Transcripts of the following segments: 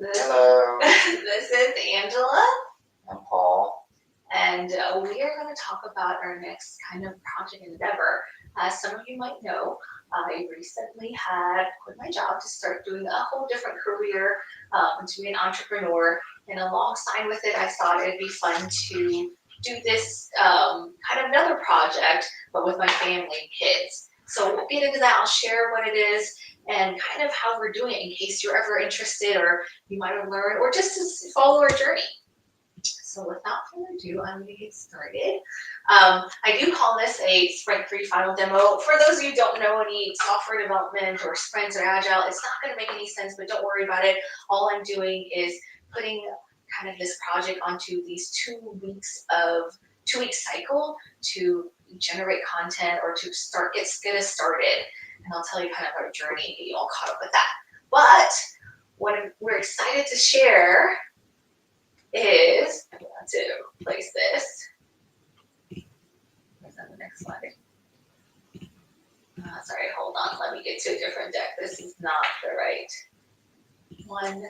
Hello. This is Angela. I'm Paul. And we are going to talk about our next kind of project endeavor. As some of you might know, I recently had quit my job to start doing a whole different career, to be an entrepreneur. And alongside with it, I thought it'd be fun to do this kind of another project, but with my family and kids. So we'll get into that. I'll share what it is and kind of how we're doing it in case you're ever interested or you might have learned or just to follow our journey. So without further ado, I'm going to get started. I do call this a Sprint 3 final demo. For those of you who don't know any software development or sprints or agile, it's not going to make any sense, but don't worry about it. All I'm doing is putting kind of this project onto these 2 weeks of 2-week cycle to generate content or to get us started. And I'll tell you kind of our journey and get you all caught up with that. But what we're excited to share is, I want to place this. Is that the next slide? Sorry, hold on. Let me get to a different deck. This is not the right one.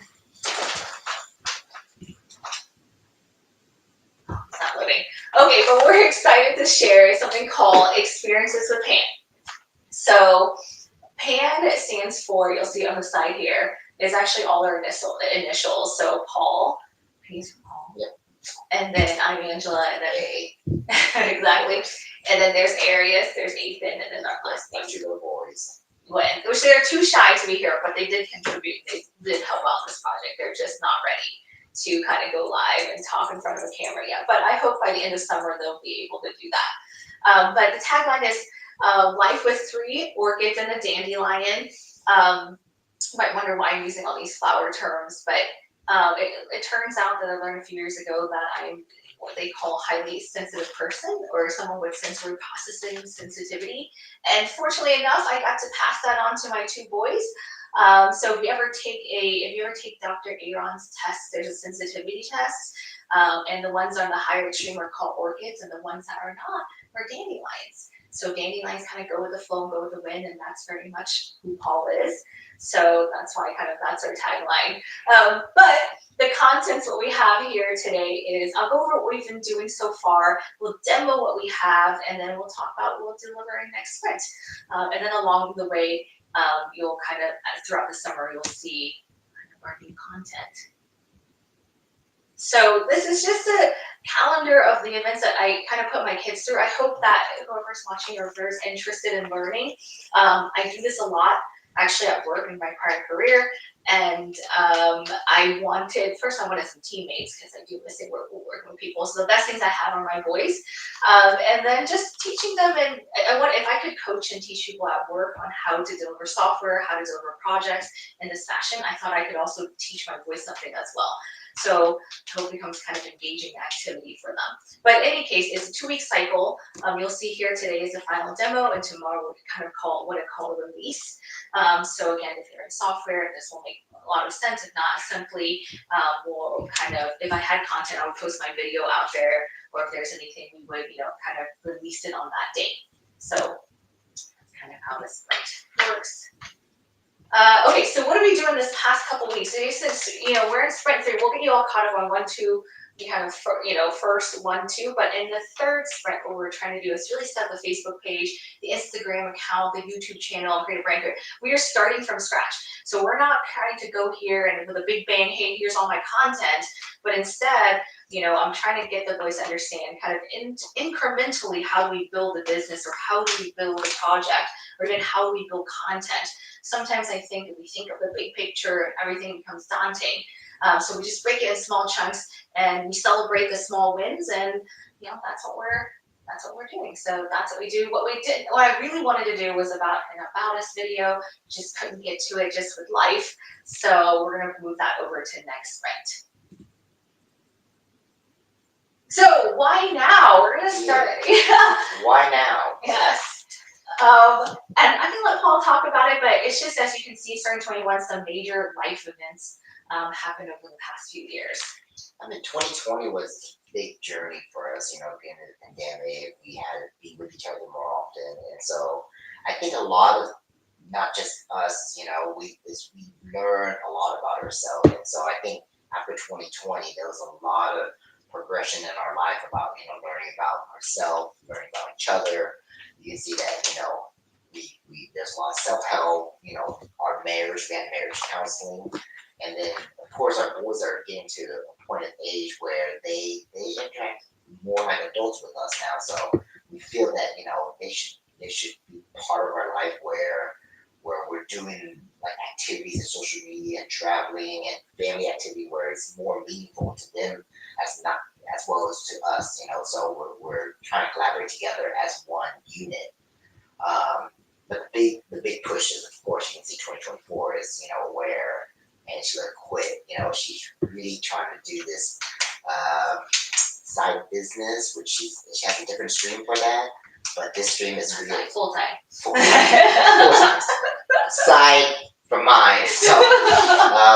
Oh, it's not loading. Okay, but we're excited to share something called Experiences with PAAAN. So PAAAN stands for, you'll see on the side here, is actually all our initials. So Paul, P's for Paul. Yep. And then I'm Angela, and then exactly. And then there's Arius, there's Ethan, and then our last name. Two little boys. Nguyen, which they're too shy to be here, but they did contribute. They did help out this project. They're just not ready to kind of go live and talk in front of a camera yet. But I hope by the end of summer they'll be able to do that. But the tagline is life with 3 orchids and a dandelion. You might wonder why I'm using all these flower terms, but it turns out that I learned a few years ago that I'm what they call highly sensitive person or someone with sensory processing sensitivity. And fortunately enough, I got to pass that on to my 2 boys. So if you ever take Dr. Aaron's test, there's a sensitivity test. And the ones on the higher extreme are called orchids, and the ones that are not are dandelions. So dandelions kind of go with the flow and go with the wind, and that's very much who Paul is. So that's why that's our tagline. But the contents, what we have here today is, I'll go over what we've been doing so far, we'll demo what we have, and then we'll talk about what we'll deliver in next sprint. And then along the way, you'll kind of, throughout the summer, you'll see kind of our new content. So this is just a calendar of the events that I kind of put my kids through. I hope that whoever's watching or whoever's interested in learning, I do this a lot actually at work in my prior career. And I wanted some teammates because I do miss working with people. So the best things I have are my boys. And then just teaching them, and if I could coach and teach people at work on how to deliver software, how to deliver projects in this fashion, I thought I could also teach my boys something as well. So I hope it becomes kind of engaging activity for them. But in any case, it's a 2-week cycle. You'll see here today is the final demo, and tomorrow we'll kind of call a release. So again, if you're in software, this will make a lot of sense. If not, simply we'll kind of, if I had content, I would post my video out there, or if there's anything, we would, kind of release it on that date. So that's kind of how this works. Okay, so what are we doing this past couple weeks? So since we're in sprint 3, we'll get you all caught up on 1, 2. We have first 1, 2, but in the third sprint, what we're trying to do is really set the Facebook page, the Instagram account, the YouTube channel, create a brand. We are starting from scratch, so we're not trying to go here and with a big bang, hey, here's all my content. But instead, I'm trying to get the boys to understand kind of incrementally how we build a business, or how do we build a project, or even how we build content. Sometimes I think if we think of the big picture, everything becomes daunting. So we just break it in small chunks and we celebrate the small wins, and that's what we're doing. So that's what we do. What I really wanted to do was about an about us video, just couldn't get to it just with life. So we're gonna move that over to next sprint. So why now? We're gonna start. Why now? Yes. And I can let Paul talk about it, but it's just, as you can see, starting 21, some major life events happened over the past few years. I mean, 2020 was a big journey for us, being in the pandemic. We had to be with each other more often. And so I think a lot of not just us, we learn a lot about ourselves. And so I think after 2020, there was a lot of progression in our life about, learning about ourselves, learning about each other. You can see that, there's a lot of self-help, our marriage, we had marriage counseling. And then, of course, our boys are getting to a point of age where they interact more like adults with us now. So we feel that, they should be part of our life where we're doing like activities in social media and traveling and family activity where it's more meaningful to them as not as well as to us, so we're trying to collaborate together as one unit. But the big push is, of course, you can see 2024 is, where Angela quit. She's really trying to do this side business, which she has a different stream for that. But this stream is really full time. full time side from mine. So,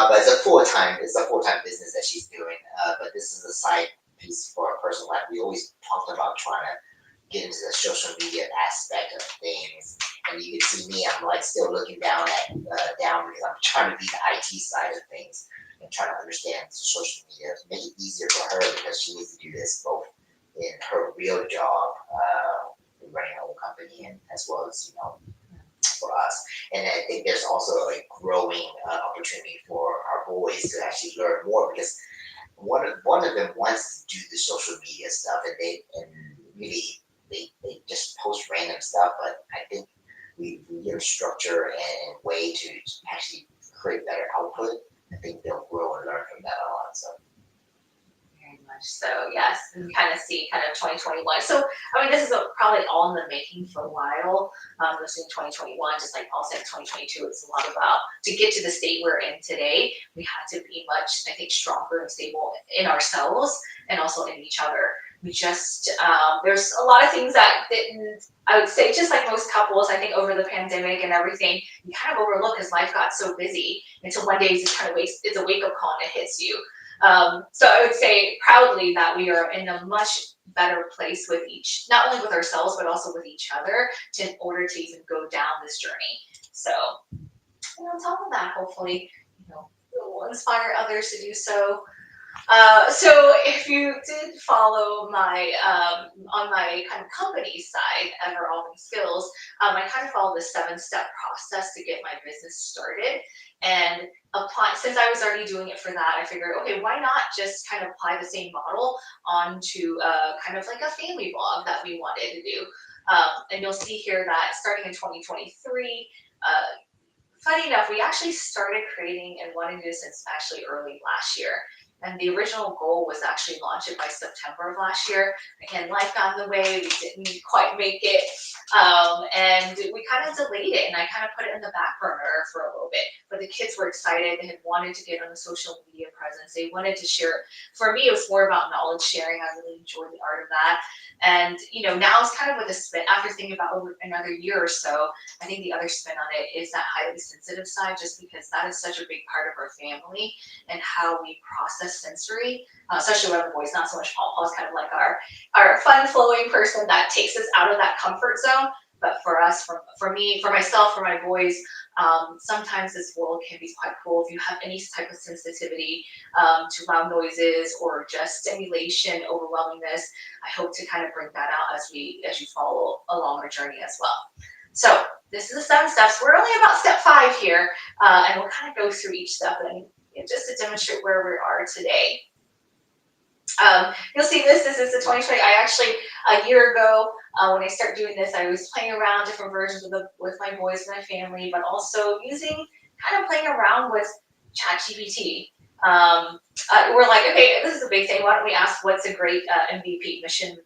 but it's a full time business that she's doing. But this is a side piece for our personal life. We always talked about trying to get into the social media aspect of things. And you can see me, I'm like still looking down because I'm trying to be the IT side of things and trying to understand social media, make it easier for her because she needs to do this both in her real job, running her own company, and as well as for us. And I think there's also a growing opportunity for our boys to actually learn more because one of them wants to do the social media stuff, and really they just post random stuff. But I think we give structure and way to actually create better output. I think they'll grow and learn from that a lot. So Very much so, yes, and kind of see kind of 2021. So, I mean, this is probably all in the making for a while. This in 2021, just like Paul said, 2022, it's a lot about to get to the state we're in today. We had to be much, I think, stronger and stable in ourselves and also in each other. We just there's a lot of things that didn't. I would say, just like most couples, I think over the pandemic and everything, you kind of overlook as life got so busy until one day you just kind of it's a wake up call and it hits you. So I would say proudly that we are in a much better place with not only with ourselves, but also with each other in order to even go down this journey. So, and on top of that, hopefully, it will inspire others to do so. So if you did follow my on my kind of company side, Evolving Skills, I kind of follow the 7-step process to get my business started. And since I was already doing it for that, I figured, okay, why not just kind of apply the same model onto kind of like a family blog that we wanted to do. And you'll see here that starting in 2023. Funny enough, we actually started creating and wanting to do this since actually early last year. And the original goal was actually launch it by September of last year. Again, life got in the way. We didn't quite make it. And we kind of delayed it, and I kind of put it in the back burner for a little bit. But the kids were excited. They had wanted to get on the social media presence. They wanted to share. For me, it was more about knowledge sharing. I really enjoyed the art of that. And, now it's kind of with a spin. After thinking about over another year or so, I think the other spin on it is that highly sensitive side, just because that is such a big part of our family and how we process sensory, especially with our boys, not so much Paul. Paul's kind of like our fun flowing person that takes us out of that comfort zone. But for us, for me, for myself, for my boys, sometimes this world can be quite cruel if you have any type of sensitivity to loud noises or just stimulation, overwhelmingness. I hope to kind of bring that out as you follow along our journey as well. So this is the 7 steps. We're only about step 5 here, and we'll kind of go through each step and just to demonstrate where we are today. You'll see this is the 2020. I actually, a year ago, when I started doing this, I was playing around different versions with my boys, my family, but also kind of playing around with ChatGPT. We're like, okay, this is a big thing. Why don't we ask what's a great MVP, mission,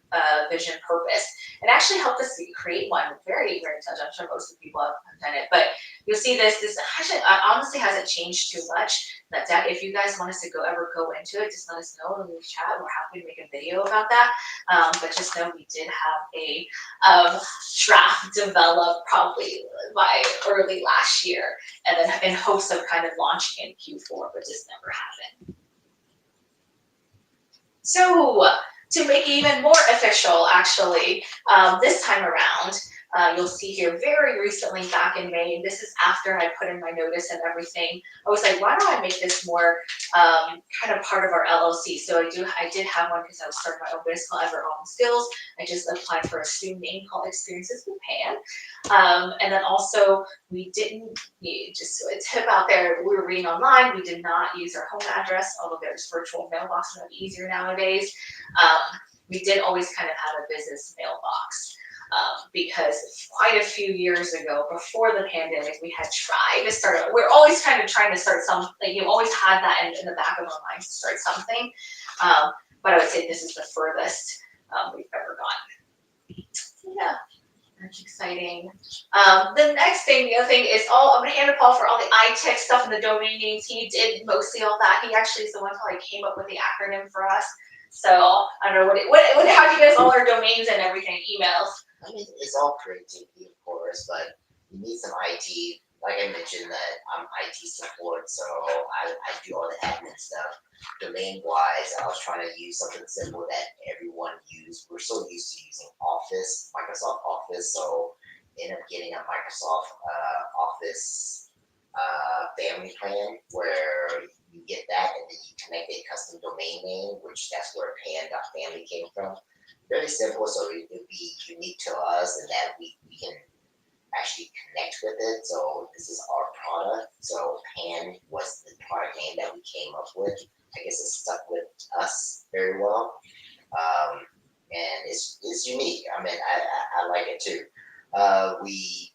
vision, purpose? It actually helped us create one. Very, very touched. I'm sure most of the people have done it, but you'll see this actually honestly hasn't changed too much. That if you guys want us to ever go into it, just let us know in the chat. We're happy to make a video about that. But just know we did have a draft developed probably by early last year, and then in hopes of kind of launching in Q4, but just never happened. So to make it even more official, actually, this time around, You'll see here very recently back in May, and this is after I put in my notice and everything. I was like, why don't I make this more kind of part of our LLC? So I did have one because I was starting my own business called Ever Home Skills. I just applied for a student name called Experiences with PAAAN. And then also we didn't, just a tip out there, we were reading online, we did not use our home address, although there's virtual mailbox, and it's easier nowadays. We did always kind of have a business mailbox. Because quite a few years ago, before the pandemic, we had tried to start. We're always kind of trying to start something. You always had that in the back of our minds to start something. But I would say this is the furthest we've ever gone. So yeah, that's exciting. The next thing, the other thing is I'm gonna hand to Paul for all the iTech stuff and the domain names. He did mostly all that. He actually is the one who like came up with the acronym for us. So I don't know how do you guys all our domains and everything, emails? I mean, it's all creativity, of course, but you need some IT. Like I mentioned, that I'm IT support, so I do all the admin stuff. Domain wise, I was trying to use something simple that everyone uses. We're so used to using Office, Microsoft Office, so end up getting a Microsoft Office family plan where you get that and then you connect a custom domain name, which that's where pan.family came from. Very simple, so it'll be unique to us and that we can actually connect with it. So this is our product. So Pan was the product name that we came up with. I guess it stuck with us very well. Um, and it's unique. I mean, I like it too. We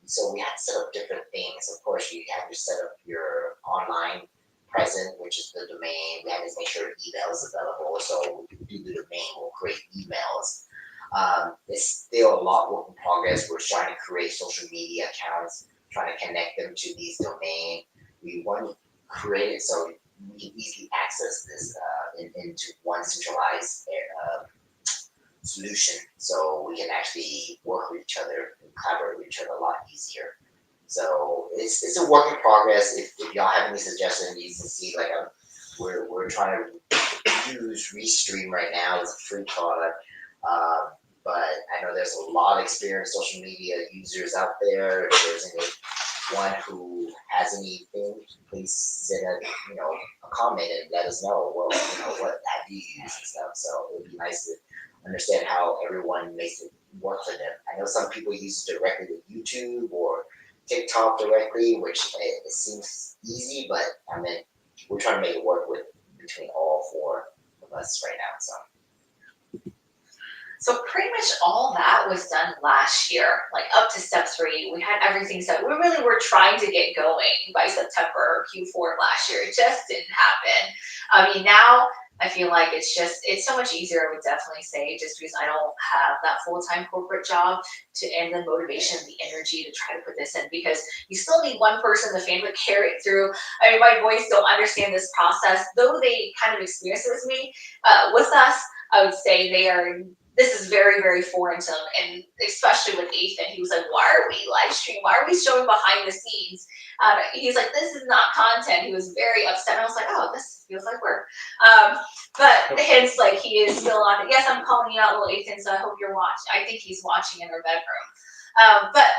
so we had to set up different things. Of course, you have to set up your online present, which is the domain. We had to make sure email is available. So do the domain, we'll create emails. It's still a lot work in progress. We're trying to create social media accounts, trying to connect them to these domains. We want to create it so we can easily access this into one centralized solution, so we can actually work with each other and collaborate with each other a lot easier. So it's a work in progress. If y'all have any suggestions, you can see like we're trying to use Restream right now as a free product. But I know there's a lot of experienced social media users out there. If there's anyone who has anything, please send a comment and let us know. Well, what have you used and stuff. So it would be nice to understand how everyone makes it work for them. I know some people use it directly with YouTube or TikTok directly, which it seems easy, but I mean, we're trying to make it work with between all four of us right now. So pretty much all that was done last year, like up to step 3. We had everything set. We really were trying to get going by September Q4 of last year. It just didn't happen. I mean, now I feel like it's so much easier, I would definitely say, just because I don't have that full-time corporate job and the motivation, the energy to try to put this in, because you still need one person in the family to carry it through. I mean, my boys don't understand this process, though they kind of experience it with us. I would say this is very, very foreign to them, and especially with Ethan, he was like, why are we live streaming? Why are we showing behind the scenes? He's like, this is not content. He was very upset. I was like, oh, this feels like work. But hence, like, he is still on it. Yes, I'm calling you out, little Ethan, so I hope you're watching. I think he's watching in our bedroom. But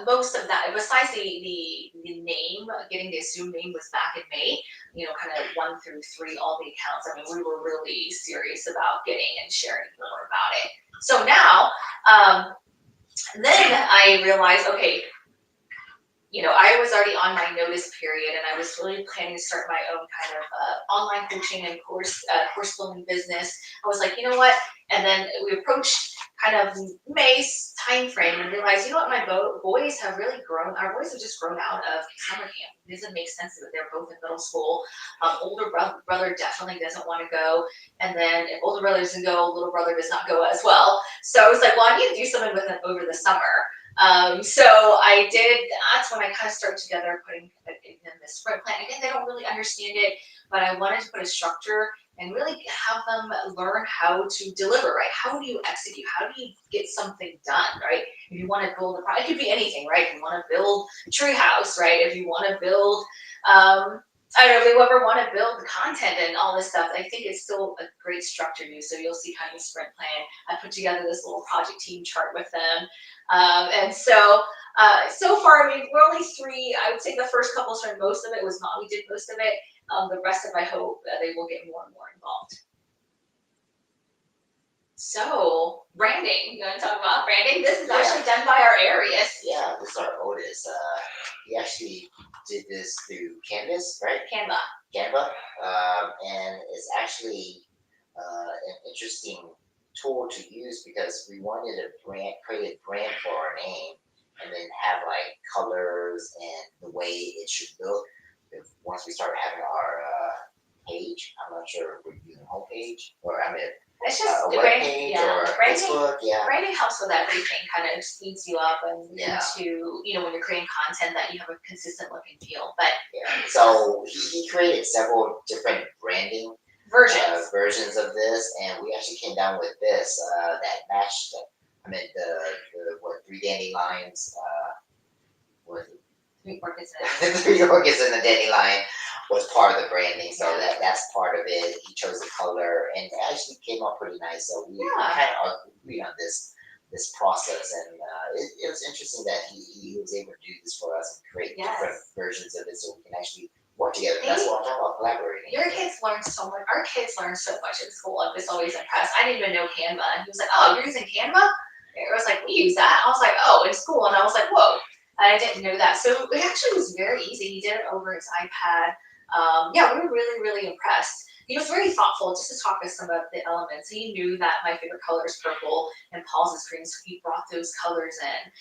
most of that, besides the name, getting the assumed name was back in May, kind of 1 through 3, all the accounts. I mean, we were really serious about getting and sharing more about it. So now, then I realized, okay, I was already on my notice period, and I was really planning to start my own kind of online coaching and course building business. I was like, you know what? And then we approached kind of May's time frame and realized, my boys have really grown. Our boys have just grown out of summer camp. It doesn't make sense that they're both in middle school. Older brother definitely doesn't want to go, and then if older brother doesn't go, little brother does not go as well. So I was like, well, I need to do something with them over the summer. So I did. That's when I kind of started together putting in the sprint plan. Again, they don't really understand it, but I wanted to put a structure and really have them learn how to deliver, right? How do you execute? How do you get something done, right? If you want to build it could be anything, right? If you want to build a tree house, right? If you want to build, I don't know if you ever want to build content and all this stuff. I think it's still a great structure to use. So you'll see kind of the sprint plan. I put together this little project team chart with them. And so, so far, I mean, we're only three. I would say the first couple, so most of it was not, we did most of it. The rest of, I hope that they will get more and more involved. So branding, you want to talk about branding? This is actually done by our Arius. Yeah, this is our Otis. He actually did this through Canvas, right? Canva, and it's actually an interesting tool to use because we wanted to create a brand for our name, and then have like colors and the way it should look. Once we start having our page, I'm not sure if we're using homepage or it's just a web page or branding, Facebook. Yeah, branding helps with everything, kind of speeds you up and Yeah. into, you know, when you're creating content that you have a consistent look and feel. But yeah. So he created several different branding versions of this, and we actually came down with this that matched. The what, three dandelions. What three orchids the three orchids and the dandelion was part of the branding, so Yeah. that's part of it. He chose the color, and it actually came out pretty nice. So we Yeah. kind of agreed on this process, and it was interesting that he was able to do this for us and create Yes. different versions of it, so we can actually work together. And that's what I'm talking about, collaborating. Your kids learn so much. Our kids learn so much in school. I'm just always impressed. I didn't even know Canva, and he was like, "Oh, you're using Canva?" It was like, "We use that." I was like, "Oh, in school," and I was like, "Whoa." I didn't know that. So it actually was very easy. He did it over his iPad. Yeah, we were really, really impressed. He was very thoughtful just to talk us some of the elements. He knew that my favorite color is purple and Paul's is green, so he brought those colors in.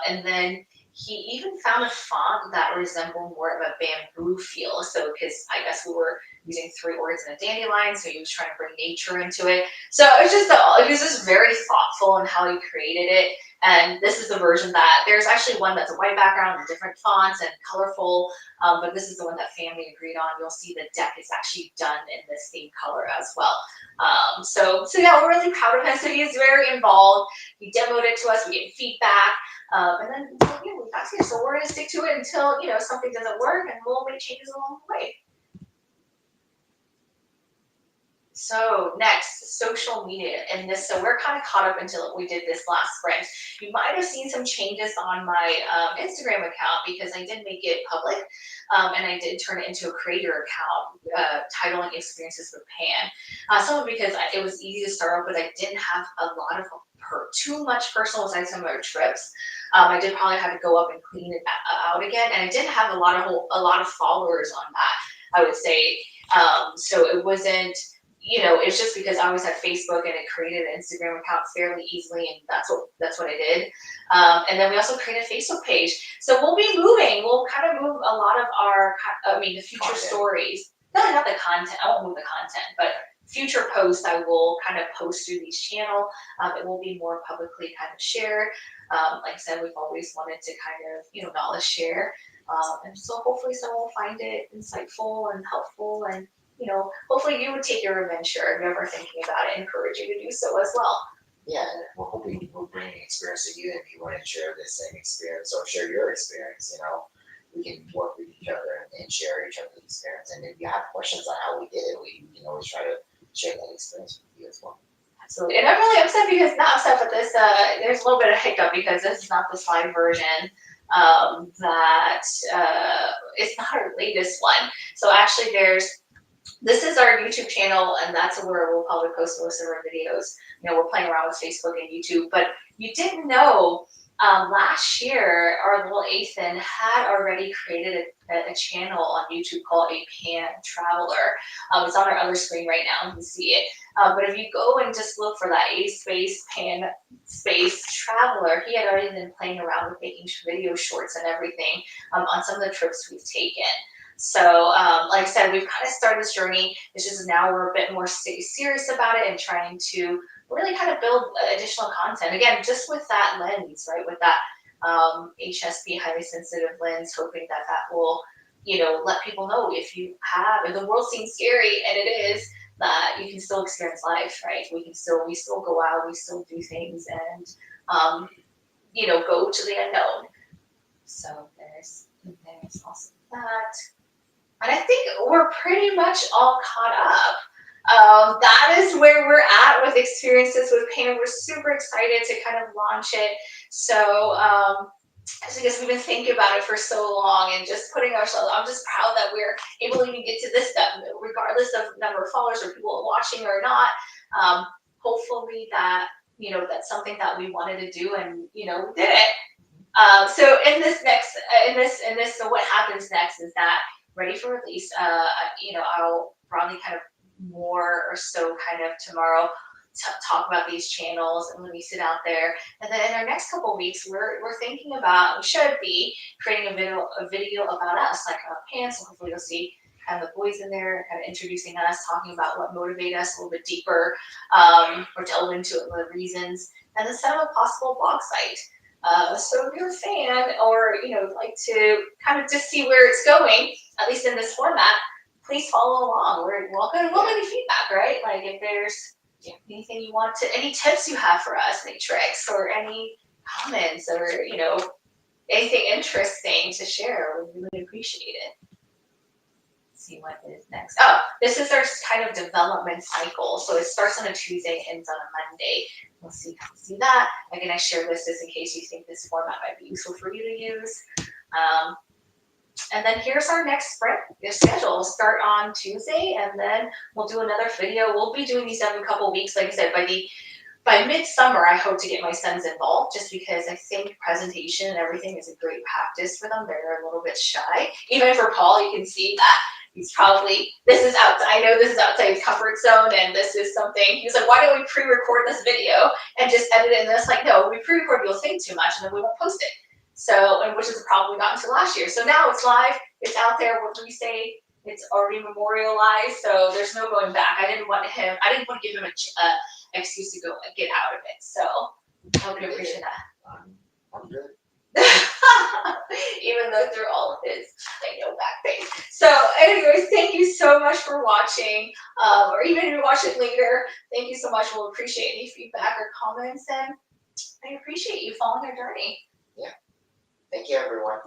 And then he even found a font that resembled more of a bamboo feel. So, because I guess we were using three orchids and a dandelion, so he was trying to bring nature into it. So it was just very thoughtful in how he created it. And this is the version that there's actually one that's a white background and different fonts and colorful, but this is the one that family agreed on. You'll see the deck is actually done in this same color as well. So yeah, we're really proud of him. So he's very involved. He demoed it to us. We get feedback, and then yeah, we got here. So we're gonna stick to it until something doesn't work, and we'll make changes along the way. So next, social media, and this. So we're kind of caught up until we did this last sprint. You might have seen some changes on my Instagram account because I did make it public, and I did turn it into a creator account, titling experiences with PAAAN. Some of it because it was easy to start with, but I didn't have a lot of too much personal aside some of our trips. I did probably have to go up and clean it out again, and I didn't have a lot of followers on that, I would say. So it wasn't. It's just because I always had Facebook and it created an Instagram account fairly easily, and that's what I did. And then we also created a Facebook page. So we'll be moving. We'll kind of move a lot of the future Content. Stories. No, not the content. I won't move the content, but future posts I will kind of post through these channel. It will be more publicly kind of shared. Like I said, we've always wanted to kind of knowledge share, and so hopefully someone will find it insightful and helpful and. Hopefully you would take your adventure if you're ever thinking about it, encourage you to do so as well. Yeah, and we're hoping we're bringing experience to you, and if you want to share the same experience or share your experience, we can work with each other and share each other's experience. And if you have questions on how we did it, we can always try to share that experience with you as well. Absolutely. And I'm really upset because not upset with this, there's a little bit of hiccup because this is not the slide version. It's not our latest one. So actually this is our YouTube channel, and that's where we'll probably post most of our videos. We're playing around with Facebook and YouTube, but you didn't know last year our little Ethan had already created a channel on YouTube called a PAAAN Traveler. It's on our other screen right now, you can see it. But if you go and just look for that A space PAAAN space Traveler, he had already been playing around with making video shorts and everything on some of the trips we've taken. So, like I said, we've kind of started this journey. It's just now we're a bit more serious about it and trying to really kind of build additional content. Again, just with that lens, right? With that HSP, highly sensitive lens, hoping that will, let people know if the world seems scary, and it is, that you can still experience life, right? We still go out, we still do things, and, go to the unknown. So there's also that. And I think we're pretty much all caught up. That is where we're at with experiences with pain. We're super excited to kind of launch it. So, because we've been thinking about it for so long and just putting ourselves, I'm just proud that we're able to even get to this step, regardless of number of followers or people watching or not. Um, Hopefully that, that's something that we wanted to do, and, we did it. So in this next, so what happens next is that ready for release. I'll probably kind of more or so kind of tomorrow talk about these channels and release it out there. And then in our next couple of weeks, we're thinking about, we should be creating a video about us, like a PAAAN. So hopefully you'll see kind of the boys in there, kind of introducing us, talking about what motivated us a little bit deeper, or delve into it, the reasons, and then set up a possible blog site. So if you're a fan, or like to kind of just see where it's going, at least in this format, please follow along. We're welcome any feedback, right? Like if there's anything you want to, any tips you have for us, any tricks or any comments, or anything interesting to share, we really appreciate it. Let's see what is next. Oh, this is our kind of development cycle. So it starts on a Tuesday, ends on a Monday. We'll see that. Again, I share this just in case you think this format might be useful for you to use. And then here's our next sprint schedule. We'll start on Tuesday, and then we'll do another video. We'll be doing these every couple of weeks. Like I said, by midsummer, I hope to get my sons involved, just because I think presentation and everything is a great practice for them. They're a little bit shy. Even for Paul, you can see that he's probably, I know this is outside his comfort zone, and this is something, he's like, why don't we pre-record this video and just edit it? And it's like, no, we pre-record, you'll think too much, and then we won't post it. So, and which is a problem we got into last year. So now it's live, it's out there, what we say, it's already memorialized, so there's no going back. I didn't want to give him a excuse to go and get out of it. So I hope you appreciate that. I'm good. Even though through all of his, back pain. So anyways, thank you so much for watching, or even if you watch it later, thank you so much. We'll appreciate any feedback or comments, and I appreciate you following our journey. Yeah. Thank you, everyone.